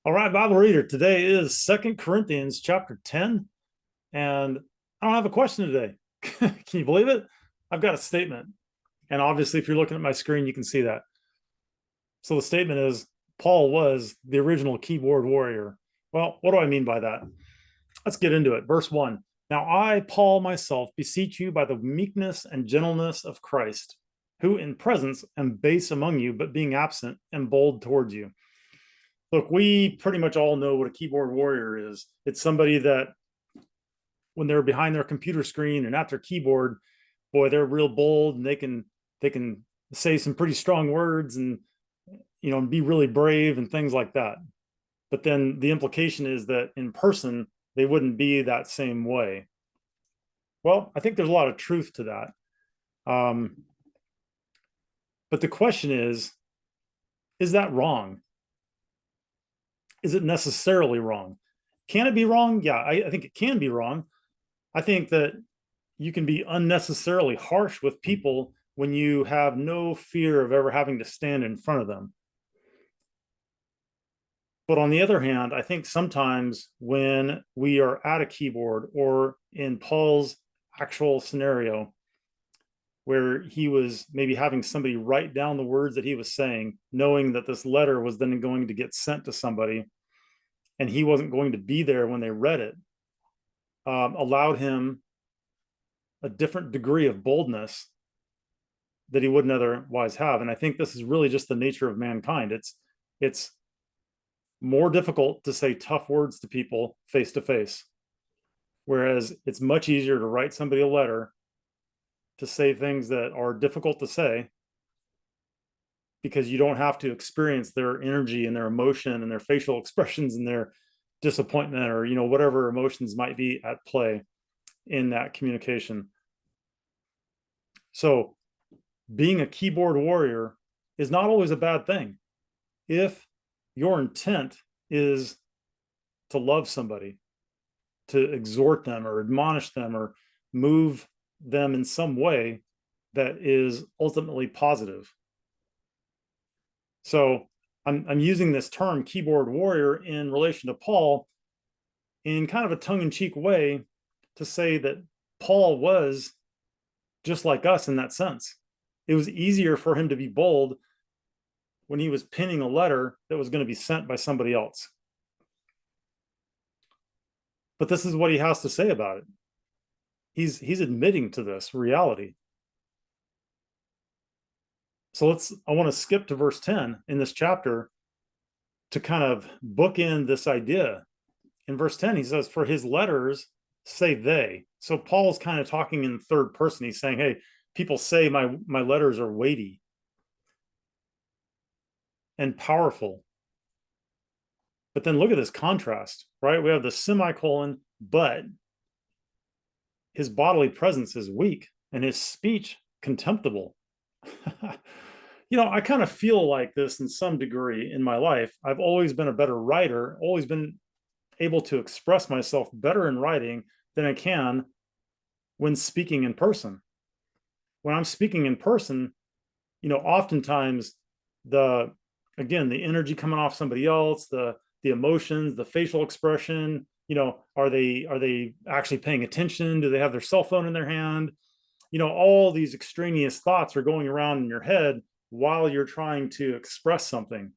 All right, Bible reader. Today is 2 Corinthians chapter 10, and I don't have a question today. Can you believe it? I've got a statement. And obviously, if you're looking at my screen, you can see that. So the statement is, Paul was the original keyboard warrior. Well, what do I mean by that? Let's get into it. Verse 1. Now I, Paul, myself, beseech you by the meekness and gentleness of Christ, who in presence am base among you, but being absent am bold towards you. Look, we pretty much all know what a keyboard warrior is. It's somebody that when they're behind their computer screen and at their keyboard, boy, they're real bold and they can say some pretty strong words and be really brave and things like that. But then the implication is that in person, they wouldn't be that same way. Well, I think there's a lot of truth to that. But the question is that wrong? Is it necessarily wrong? Can it be wrong? Yeah, I think it can be wrong. I think that you can be unnecessarily harsh with people when you have no fear of ever having to stand in front of them. But on the other hand, I think sometimes when we are at a keyboard, or in Paul's actual scenario, where he was maybe having somebody write down the words that he was saying, knowing that this letter was then going to get sent to somebody, and he wasn't going to be there when they read it, allowed him a different degree of boldness that he wouldn't otherwise have. And I think this is really just the nature of mankind. It's more difficult to say tough words to people face to face, whereas it's much easier to write somebody a letter to say things that are difficult to say, because you don't have to experience their energy and their emotion and their facial expressions and their disappointment, or whatever emotions might be at play in that communication. So being a keyboard warrior is not always a bad thing if your intent is to love somebody, to exhort them or admonish them or move them in some way that is ultimately positive. So I'm using this term keyboard warrior in relation to Paul in kind of a tongue-in-cheek way to say that Paul was just like us in that sense. It was easier for him to be bold when he was penning a letter that was going to be sent by somebody else. But this is what he has to say about it. He's admitting to this reality. So I want to skip to verse 10 in this chapter to kind of bookend this idea. In verse 10, he says, for his letters say they. So Paul's kind of talking in third person. He's saying, hey, people say my letters are weighty and powerful. But then look at this contrast, right? We have the semicolon, but his bodily presence is weak and his speech contemptible. I kind of feel like this in some degree in my life. I've always been a better writer, always been able to express myself better in writing than I can when speaking in person. When I'm speaking in person, oftentimes the energy coming off somebody else, the emotions, the facial expression, are they actually paying attention? Do they have their cell phone in their hand? All these extraneous thoughts are going around in your head while you're trying to express something.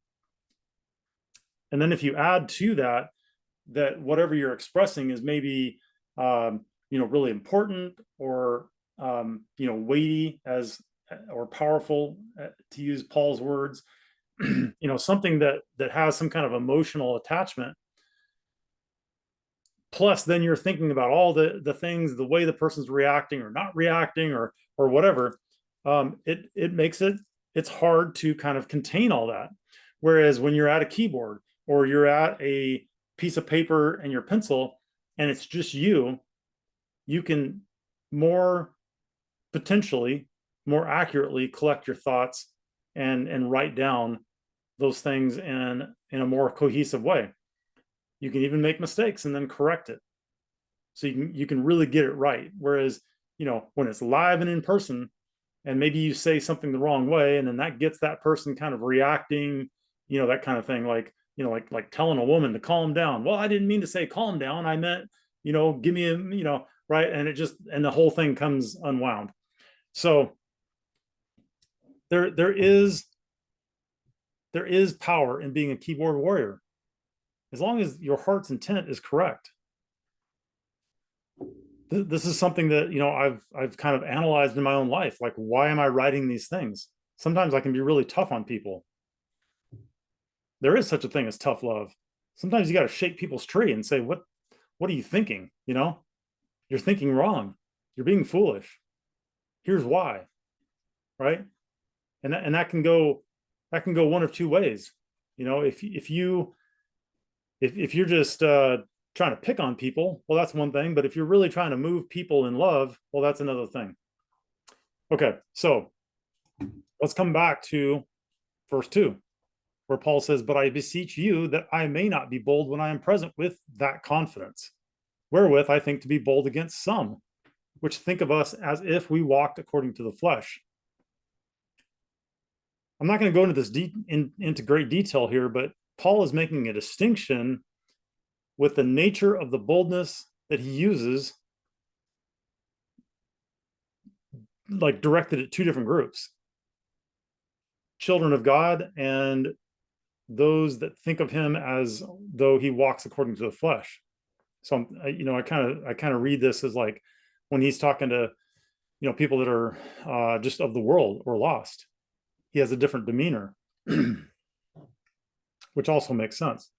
And then if you add to that whatever you're expressing is maybe, really important or, weighty or powerful, to use Paul's words, something that has some kind of emotional attachment. Plus, then you're thinking about all the things, the way the person's reacting or not reacting or whatever. It makes it's hard to kind of contain all that. Whereas when you're at a keyboard or you're at a piece of paper and your pencil and it's just you can potentially more accurately collect your thoughts and write down those things in a more cohesive way. You can even make mistakes and then correct it. So you can really get it right. Whereas, when it's live and in person, and maybe you say something the wrong way, and then that gets that person kind of reacting, that kind of thing, like, like telling a woman to calm down. Well, I didn't mean to say calm down. I meant, give me a, right. And and the whole thing comes unwound. So there is power in being a keyboard warrior, as long as your heart's intent is correct. This is something that, I've kind of analyzed in my own life. Like, why am I writing these things? Sometimes I can be really tough on people. There is such a thing as tough love. Sometimes you got to shake people's tree and say, what are you thinking? You're thinking wrong. You're being foolish. Here's why, right? And that can go one of two ways. If you're just trying to pick on people, well, that's one thing. But if you're really trying to move people in love, well, that's another thing. Okay, so let's come back to verse 2, where Paul says, "But I beseech you that I may not be bold when I am present with that confidence, wherewith I think to be bold against some, which think of us as if we walked according to the flesh." I'm not going to go into this into great detail here, but Paul is making a distinction with the nature of the boldness that he uses, like directed at two different groups: children of God and those that think of him as though he walks according to the flesh. So, I kind of read this as like when he's talking to, people that are just of the world or lost, he has a different demeanor, which also makes sense.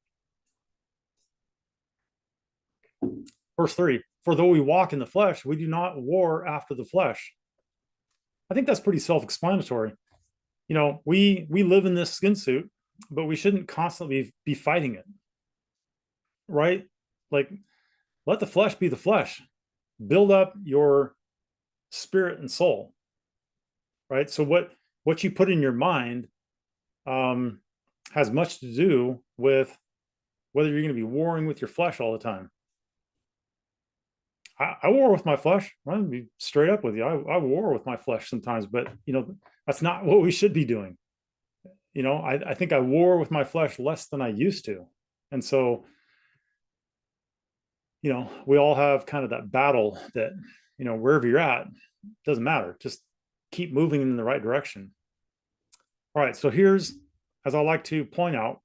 Verse 3, "For though we walk in the flesh, we do not war after the flesh." I think that's pretty self-explanatory. We live in this skin suit, but we shouldn't constantly be fighting it, right? Like, let the flesh be the flesh. Build up your spirit and soul, right? So what you put in your mind has much to do with whether you're going to be warring with your flesh all the time. I war with my flesh. I'm going to be straight up with you. I war with my flesh sometimes, but that's not what we should be doing. I think I war with my flesh less than I used to. And so, we all have kind of that battle that, wherever you're at, doesn't matter. Just keep moving in the right direction. All right. So here's, as I like to point out,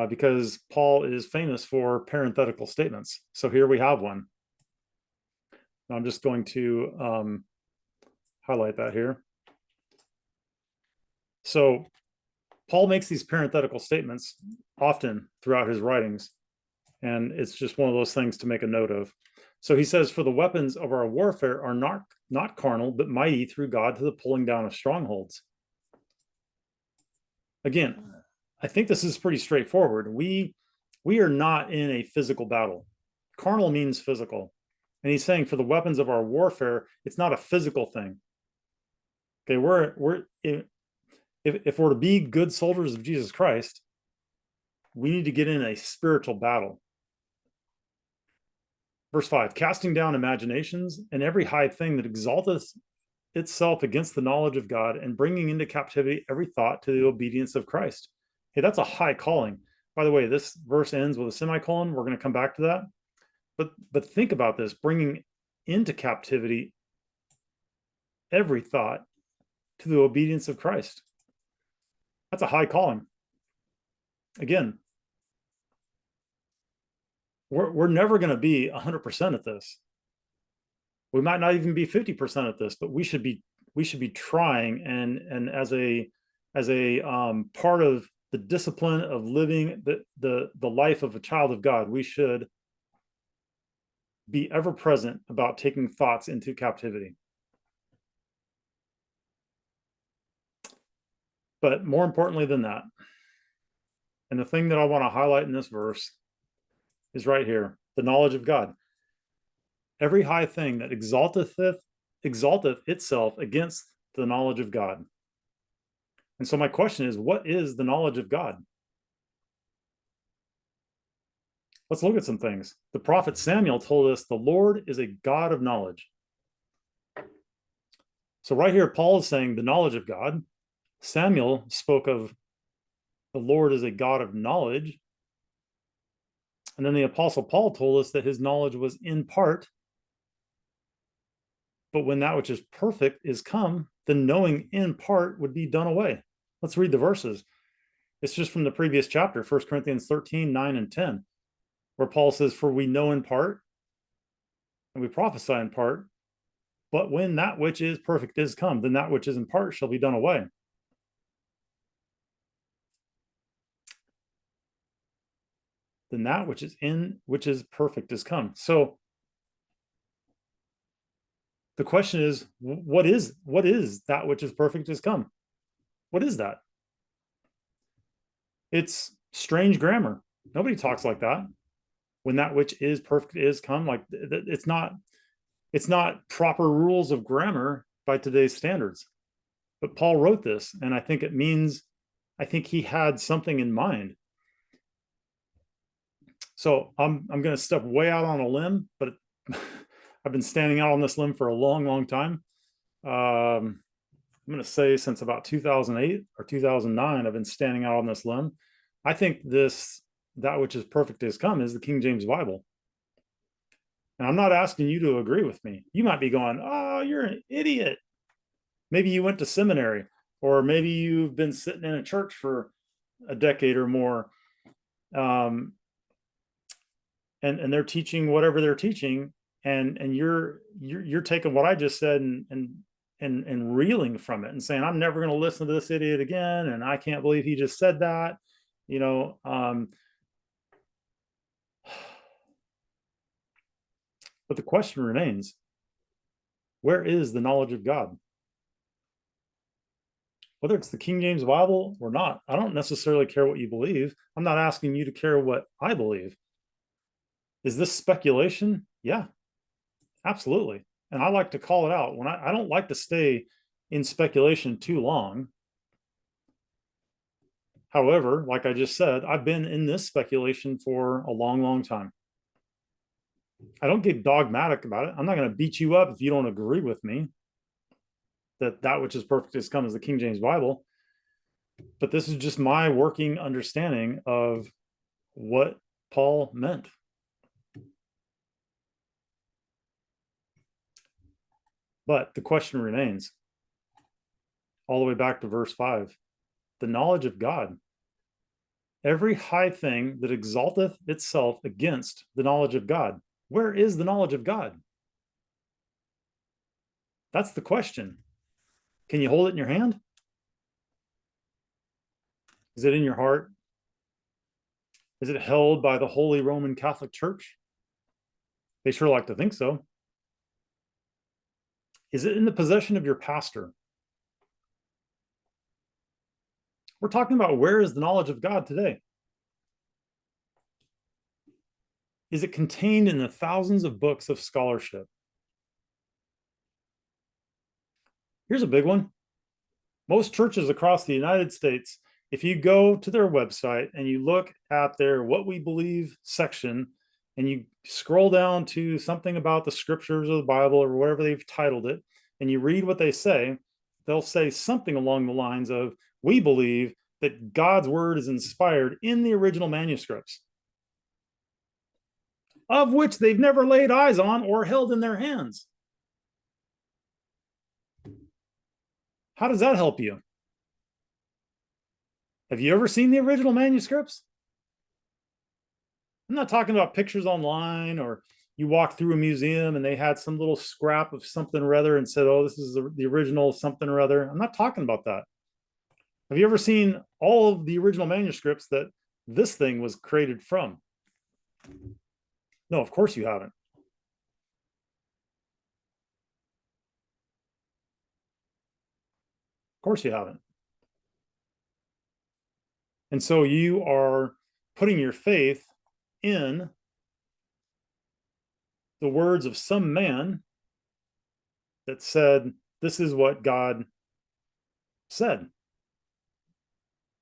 because Paul is famous for parenthetical statements. So here we have one. I'm just going to highlight that here. So Paul makes these parenthetical statements often throughout his writings, and it's just one of those things to make a note of. So he says, "For the weapons of our warfare are not carnal, but mighty through God to the pulling down of strongholds." Again, I think this is pretty straightforward. We are not in a physical battle. Carnal means physical. And he's saying for the weapons of our warfare, it's not a physical thing. Okay, if we're to be good soldiers of Jesus Christ, we need to get in a spiritual battle. Verse 5, "Casting down imaginations and every high thing that exalteth itself against the knowledge of God, and bringing into captivity every thought to the obedience of Christ." Hey, that's a high calling. By the way, this verse ends with a semicolon. We're going to come back to that. But think about this: bringing into captivity every thought to the obedience of Christ. That's a high calling. Again, we're never going to be 100% at this. We might not even be 50% at this, but we should be trying, and as a part of the discipline of living the life of a child of God, we should be ever present about taking thoughts into captivity. But more importantly than that, and the thing that I want to highlight in this verse is right here: the knowledge of God. Every high thing that exalteth itself against the knowledge of God. And so my question is, what is the knowledge of God? Let's look at some things. The prophet Samuel told us the Lord is a God of knowledge. So right here, Paul is saying the knowledge of God. Samuel spoke of The Lord is a God of knowledge. And then the Apostle Paul told us that his knowledge was in part. But when that which is perfect is come, then knowing in part would be done away. Let's read the verses. It's just from the previous chapter, 1 Corinthians 13, 9 and 10, where Paul says, for we know in part, and we prophesy in part, but when that which is perfect is come, then that which is in part shall be done away. Then that which is perfect is come. So the question is, what is that which is perfect is come? What is that? It's strange grammar. Nobody talks like that. When that which is perfect is come, like it's not proper rules of grammar by today's standards. But Paul wrote this, and I think he had something in mind. So I'm going to step way out on a limb, but I've been standing out on this limb for a long, long time. I'm going to say since about 2008 or 2009, I've been standing out on this limb. I think that which is perfect is come is the King James Bible. And I'm not asking you to agree with me. You might be going, oh, you're an idiot. Maybe you went to seminary, or maybe you've been sitting in a church for a decade or more. And they're teaching whatever they're teaching, and you're taking what I just said and reeling from it and saying, I'm never going to listen to this idiot again, and I can't believe he just said that, you know. But the question remains, where is the knowledge of God? Whether it's the King James Bible or not, I don't necessarily care what you believe. I'm not asking you to care what I believe. Is this speculation? Yeah, absolutely. And I like to call it out. When I don't like to stay in speculation too long. However, like I just said, I've been in this speculation for a long, long time. I don't get dogmatic about it. I'm not going to beat you up if you don't agree with me that which is perfect is come as the King James Bible. But this is just my working understanding of what Paul meant. But the question remains, all the way back to verse 5, the knowledge of God. Every high thing that exalteth itself against the knowledge of God. Where is the knowledge of God? That's the question. Can you hold it in your hand? Is it in your heart? Is it held by the Holy Roman Catholic Church? They sure like to think so. Is it in the possession of your pastor? We're talking about where is the knowledge of God today? Is it contained in the thousands of books of scholarship? Here's a big one. Most churches across the United States, if you go to their website and you look at their What We Believe section, and you scroll down to something about the scriptures of the Bible or whatever they've titled it, and you read what they say, they'll say something along the lines of, we believe that God's word is inspired in the original manuscripts, of which they've never laid eyes on or held in their hands. How does that help you? Have you ever seen the original manuscripts? I'm not talking about pictures online, or you walk through a museum and they had some little scrap of something or other and said, oh, this is the original something or other. I'm not talking about that. Have you ever seen all of the original manuscripts that this thing was created from? No, of course you haven't. Of course you haven't. And so you are putting your faith in the words of some man that said, this is what God said.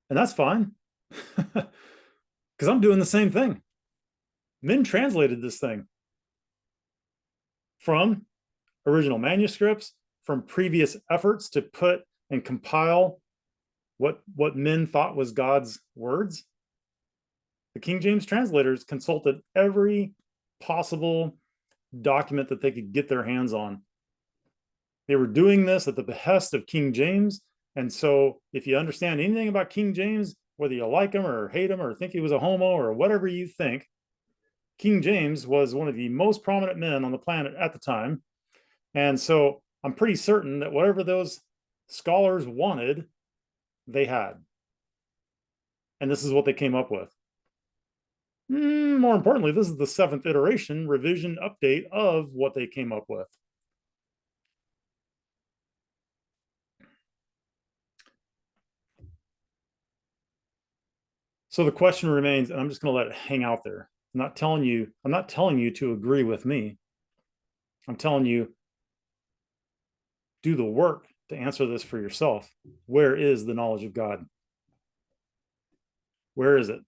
And that's fine, because I'm doing the same thing. Men translated this thing from original manuscripts, from previous efforts to put and compile what men thought was God's words. The King James translators consulted every possible document that they could get their hands on. They were doing this at the behest of King James. And so if you understand anything about King James, whether you like him or hate him or think he was a homo or whatever you think, King James was one of the most prominent men on the planet at the time. And so I'm pretty certain that whatever those scholars wanted, they had. And this is what they came up with. More importantly, this is the 7th iteration, revision, update of what they came up with. So the question remains, and I'm just going to let it hang out there. I'm not telling you to agree with me. I'm telling you, do the work to answer this for yourself. Where is the knowledge of God? Where is it?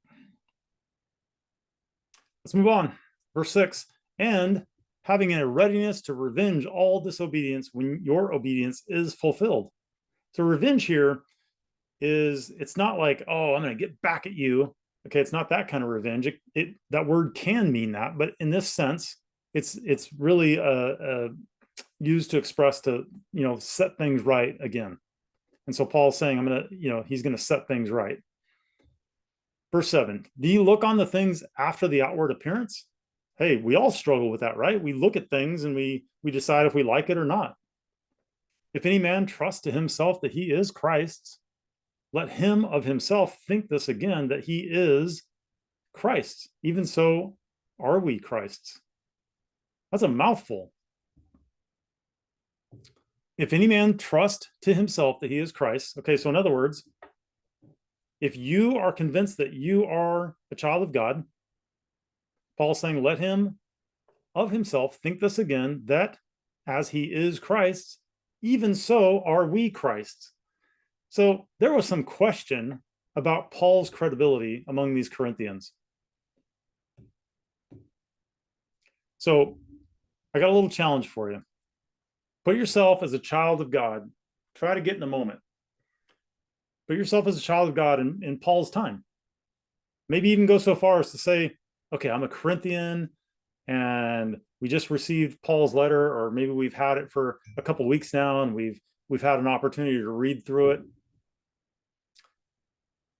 Let's move on. Verse 6, and having a readiness to revenge all disobedience when your obedience is fulfilled. So revenge here is, it's not like, oh, I'm going to get back at you. Okay, it's not that kind of revenge. That word can mean that, but in this sense, it's really used to express to, set things right again. And so Paul's saying, he's going to set things right. Verse 7, do you look on the things after the outward appearance? Hey, we all struggle with that, right? We look at things and we decide if we like it or not. If any man trusts to himself that he is Christ's, let him of himself think this again, that he is Christ's. Even so, are we Christ's? That's a mouthful. If any man trust to himself that he is Christ. Okay, so in other words, if you are convinced that you are a child of God, Paul's saying, let him of himself think this again, that as he is Christ, even so are we Christ's. So there was some question about Paul's credibility among these Corinthians. So I got a little challenge for you. Put yourself as a child of God. Try to get in the moment. Put yourself as a child of God in Paul's time. Maybe even go so far as to say, okay, I'm a Corinthian and we just received Paul's letter, or maybe we've had it for a couple of weeks now and we've had an opportunity to read through it.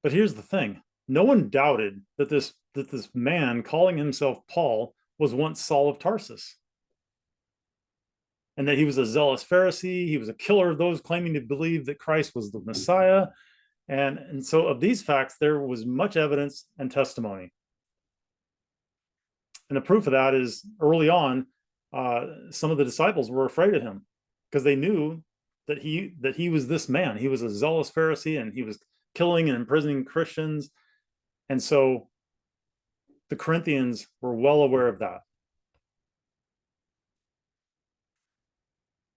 But here's the thing. No one doubted that this man calling himself Paul was once Saul of Tarsus, and that he was a zealous Pharisee. He was a killer of those claiming to believe that Christ was the Messiah. And so of these facts, there was much evidence and testimony. And the proof of that is early on, some of the disciples were afraid of him because they knew that he was this man. He was a zealous Pharisee and he was killing and imprisoning Christians. And so the Corinthians were well aware of that.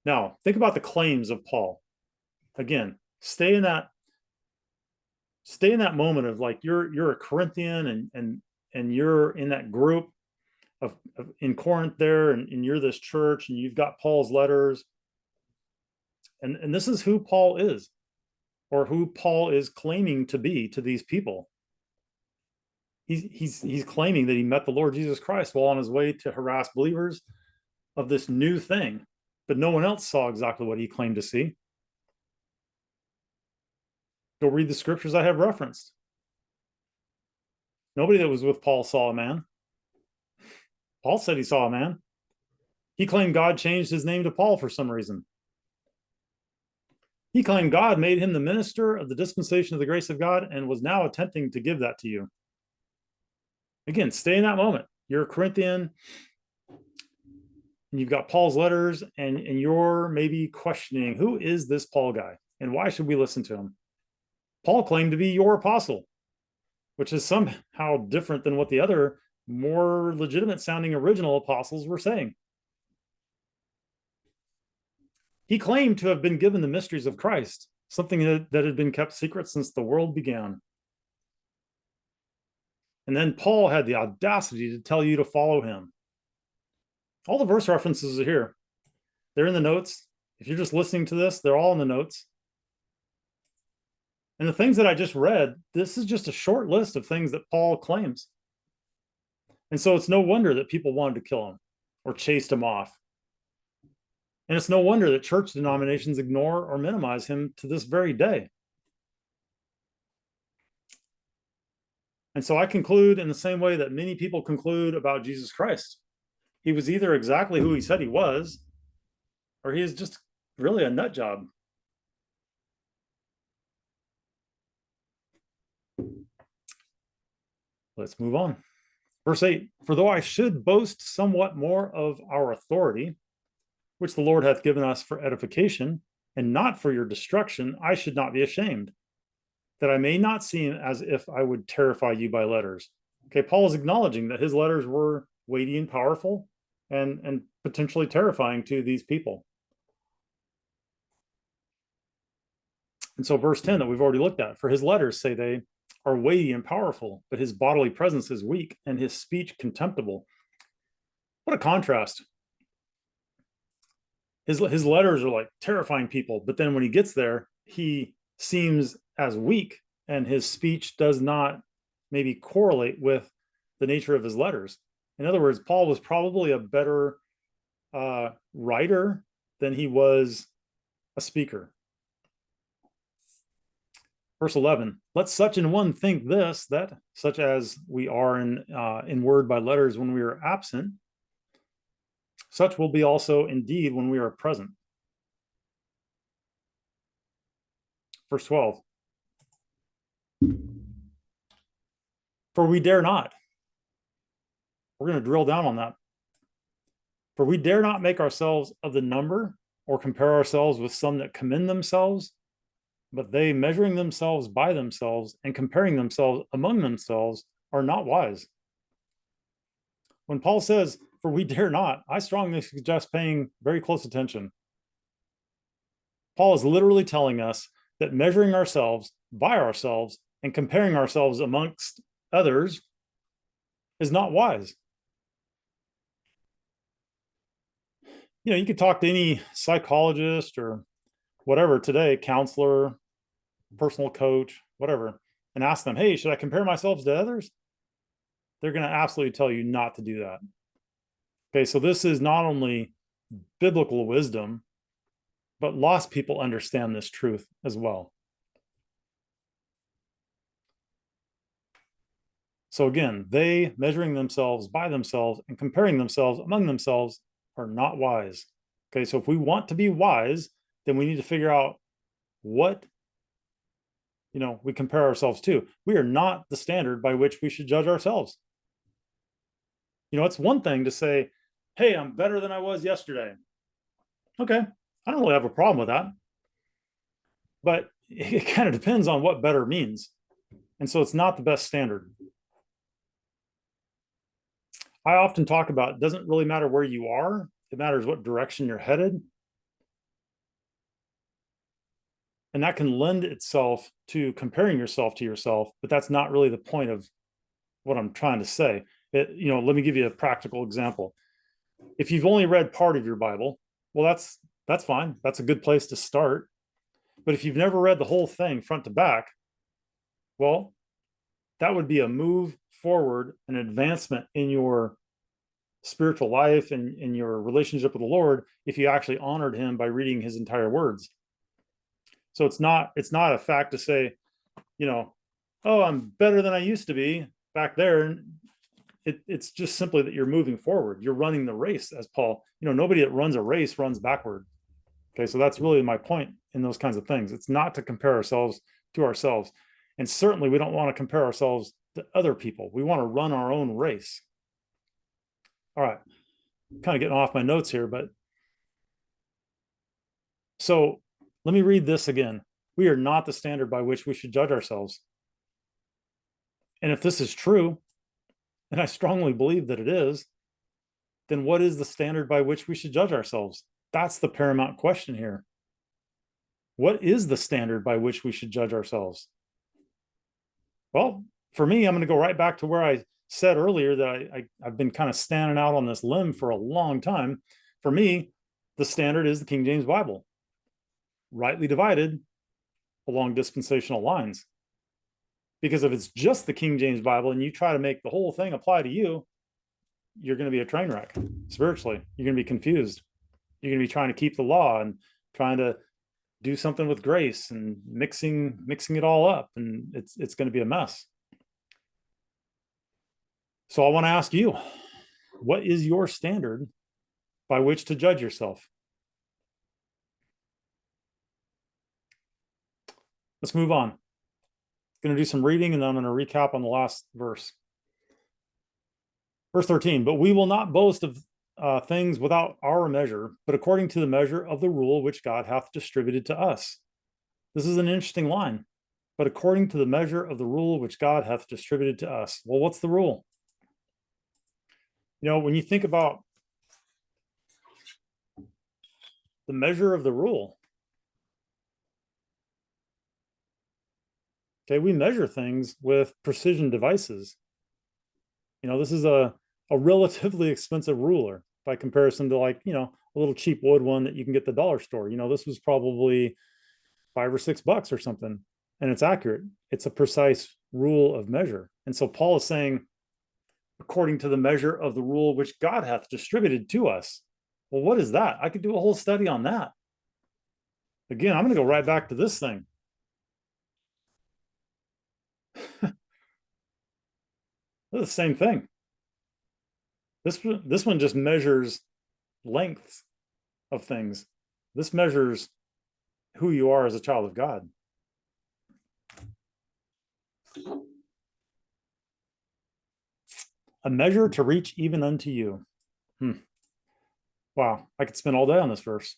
Now, think about the claims of Paul. Again, stay in that moment of like you're a Corinthian and you're in that group of in Corinth there, and you're this church and you've got Paul's letters. And this is who Paul is, or who Paul is claiming to be to these people. He's claiming that he met the Lord Jesus Christ while on his way to harass believers of this new thing, but no one else saw exactly what he claimed to see. Go read the scriptures I have referenced. Nobody that was with Paul saw a man. Paul said he saw a man. He claimed God changed his name to Paul for some reason. He claimed God made him the minister of the dispensation of the grace of God and was now attempting to give that to you. Again, stay in that moment. You're a Corinthian and you've got Paul's letters and you're maybe questioning, who is this Paul guy and why should we listen to him? Paul claimed to be your apostle, which is somehow different than what the other more legitimate sounding original apostles were saying. He claimed to have been given the mysteries of Christ, something that had been kept secret since the world began. And then Paul had the audacity to tell you to follow him. All the verse references are here. They're in the notes. If you're just listening to this, they're all in the notes. And the things that I just read, this is just a short list of things that Paul claims. And so it's no wonder that people wanted to kill him or chased him off. And it's no wonder that church denominations ignore or minimize him to this very day. And so I conclude in the same way that many people conclude about Jesus Christ. He was either exactly who he said he was, or he is just really a nut job. Let's move on. Verse 8, for though I should boast somewhat more of our authority, which the Lord hath given us for edification, and not for your destruction, I should not be ashamed, that I may not seem as if I would terrify you by letters. Okay, Paul is acknowledging that his letters were weighty and powerful and potentially terrifying to these people. And so verse 10 that we've already looked at, for his letters, say they, are weighty and powerful, but his bodily presence is weak and his speech contemptible. What a contrast. His letters are like terrifying people, but then when he gets there, he seems as weak and his speech does not maybe correlate with the nature of his letters. In other words, Paul was probably a better writer than he was a speaker. Verse 11, let such an one think this, that such as we are in word by letters when we are absent, such will be also indeed when we are present. Verse 12, for we dare not. We're going to drill down on that. For we dare not make ourselves of the number or compare ourselves with some that commend themselves, but they, measuring themselves by themselves and comparing themselves among themselves, are not wise. When Paul says, for we dare not, I strongly suggest paying very close attention. Paul is literally telling us that measuring ourselves by ourselves and comparing ourselves amongst others is not wise. You know, you could talk to any psychologist or whatever today, counselor, personal coach, whatever, and ask them, hey, should I compare myself to others? They're going to absolutely tell you not to do that. Okay, so this is not only biblical wisdom, but lost people understand this truth as well. So again, they, measuring themselves by themselves and comparing themselves among themselves, are not wise. Okay, so if we want to be wise, then we need to figure out what, we compare ourselves to. We are not the standard by which we should judge ourselves. It's one thing to say, hey, I'm better than I was yesterday. Okay, I don't really have a problem with that. But it kind of depends on what better means. And so it's not the best standard. I often talk about it doesn't really matter where you are, it matters what direction you're headed. And that can lend itself to comparing yourself to yourself, but that's not really the point of what I'm trying to say. Let me give you a practical example. If you've only read part of your Bible, well, that's fine. That's a good place to start. But if you've never read the whole thing front to back, well, that would be a move forward, an advancement in your spiritual life and in your relationship with the Lord if you actually honored him by reading his entire words. So it's not a fact to say, oh, I'm better than I used to be back there. It's just simply that you're moving forward. You're running the race, as Paul, nobody that runs a race runs backward. Okay, so that's really my point in those kinds of things. It's not to compare ourselves to ourselves. And certainly we don't want to compare ourselves to other people. We want to run our own race. All right, kind of getting off my notes here, but so let me read this again. We are not the standard by which we should judge ourselves. And if this is true, and I strongly believe that it is, then what is the standard by which we should judge ourselves? That's the paramount question here. What is the standard by which we should judge ourselves? Well, for me, I'm going to go right back to where I said earlier that I've been kind of standing out on this limb for a long time. For me, the standard is the King James Bible. Rightly divided, along dispensational lines. Because if it's just the King James Bible and you try to make the whole thing apply to you, you're going to be a train wreck spiritually. You're going to be confused. You're going to be trying to keep the law and trying to do something with grace and mixing it all up, and it's going to be a mess. So I want to ask you, what is your standard by which to judge yourself? Let's move on. I'm going to do some reading, and then I'm going to recap on the last verse. Verse 13, but we will not boast of things without our measure, but according to the measure of the rule which God hath distributed to us. This is an interesting line. But according to the measure of the rule which God hath distributed to us. Well, what's the rule? You know, when you think about the measure of the rule, okay, we measure things with precision devices. You know, this is a relatively expensive ruler by comparison to, like, you know, a little cheap wood one that you can get at the dollar store. You know, this was probably $5 or $6 or something, and it's accurate. It's a precise rule of measure. And so Paul is saying, according to the measure of the rule which God hath distributed to us. Well, what is that? I could do a whole study on that. Again, I'm going to go right back to this thing. They're the same thing. This one just measures lengths of things. This measures who you are as a child of God. A measure to reach even unto you. Wow, I could spend all day on this verse.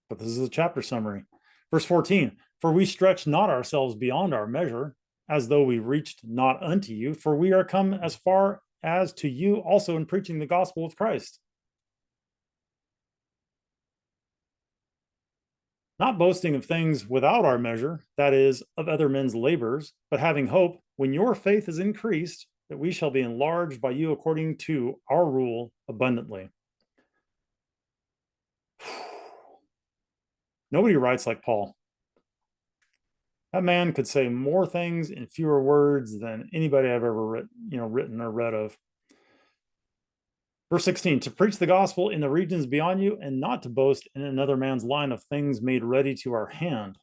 But this is a chapter summary. Verse 14, for we stretch not ourselves beyond our measure, as though we reached not unto you, for we are come as far as to you also in preaching the gospel of Christ. Not boasting of things without our measure, that is, of other men's labors, but having hope, when your faith is increased, that we shall be enlarged by you according to our rule abundantly. Nobody writes like Paul. That man could say more things in fewer words than anybody I've ever written or read of. Verse 16, to preach the gospel in the regions beyond you, and not to boast in another man's line of things made ready to our hand.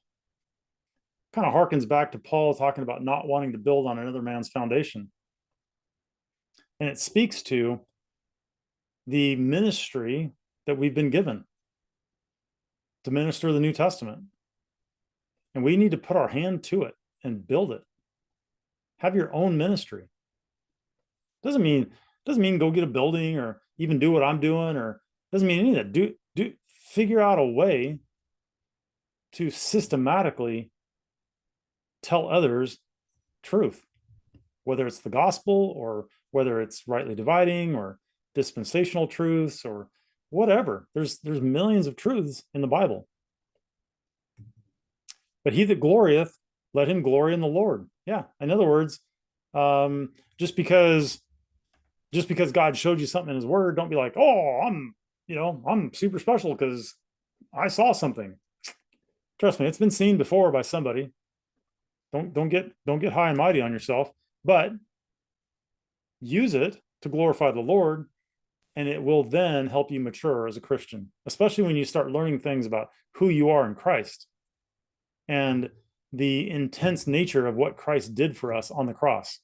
Kind of harkens back to Paul talking about not wanting to build on another man's foundation. And it speaks to the ministry that we've been given to minister the New Testament. And we need to put our hand to it and build it. Have your own ministry. Doesn't mean go get a building or even do what I'm doing, or doesn't mean any of that. Figure out a way to systematically tell others truth, whether it's the gospel or whether it's rightly dividing or dispensational truths or whatever. There's millions of truths in the Bible. But he that glorieth, let him glory in the Lord. Yeah, in other words, just because God showed you something in his word, don't be like, oh, I'm super special because I saw something. Trust me, it's been seen before by somebody. Don't get high and mighty on yourself, but use it to glorify the Lord, and it will then help you mature as a Christian, especially when you start learning things about who you are in Christ and the intense nature of what Christ did for us on the cross.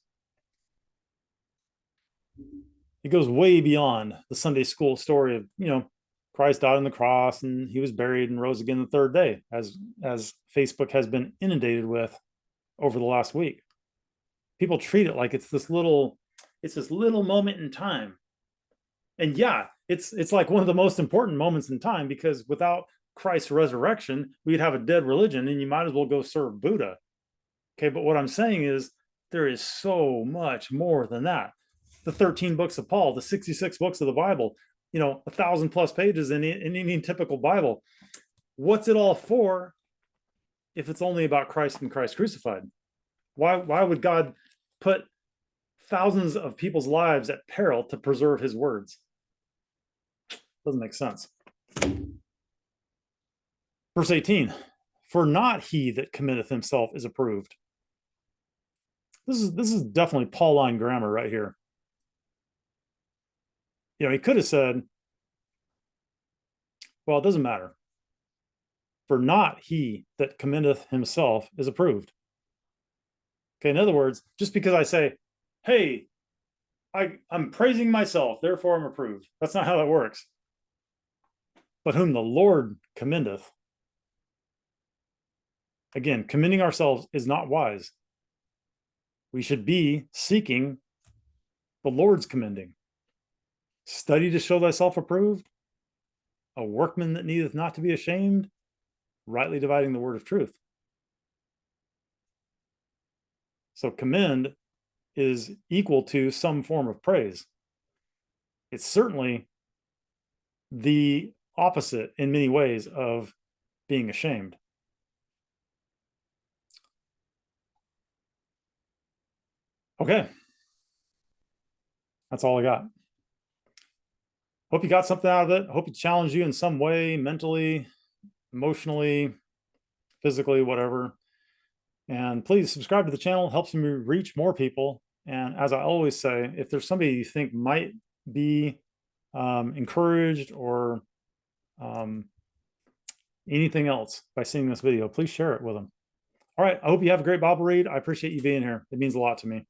It goes way beyond the Sunday school story of, Christ died on the cross and he was buried and rose again the third day, as Facebook has been inundated with over the last week. People treat it like it's this little moment in time. And yeah, it's like one of the most important moments in time, because without Christ's resurrection, we'd have a dead religion and you might as well go serve Buddha. Okay, but what I'm saying is there is so much more than that. The 13 books of Paul, the 66 books of the Bible, 1,000+ pages in any typical Bible. What's it all for if it's only about Christ and Christ crucified? Why would God put thousands of people's lives at peril to preserve his words? Doesn't make sense. Verse 18, For not he that committeth himself is approved. This is definitely Pauline grammar right here. You know, he could have said, well, it doesn't matter. For not he that committeth himself is approved. Okay, in other words, just because I say, hey, I'm praising myself, therefore I'm approved. That's not how that works. But whom the Lord commendeth. Again, commending ourselves is not wise. We should be seeking the Lord's commending. Study to show thyself approved, a workman that needeth not to be ashamed, rightly dividing the word of truth. So commend is equal to some form of praise. It's certainly the opposite in many ways of being ashamed. Okay. That's all I got. Hope you got something out of it. Hope it challenged you in some way, mentally, emotionally, physically, whatever. And please subscribe to the channel. It helps me reach more people. And as I always say, if there's somebody you think might be encouraged or anything else by seeing this video, please share it with them. All right. I hope you have a great Bible read. I appreciate you being here. It means a lot to me.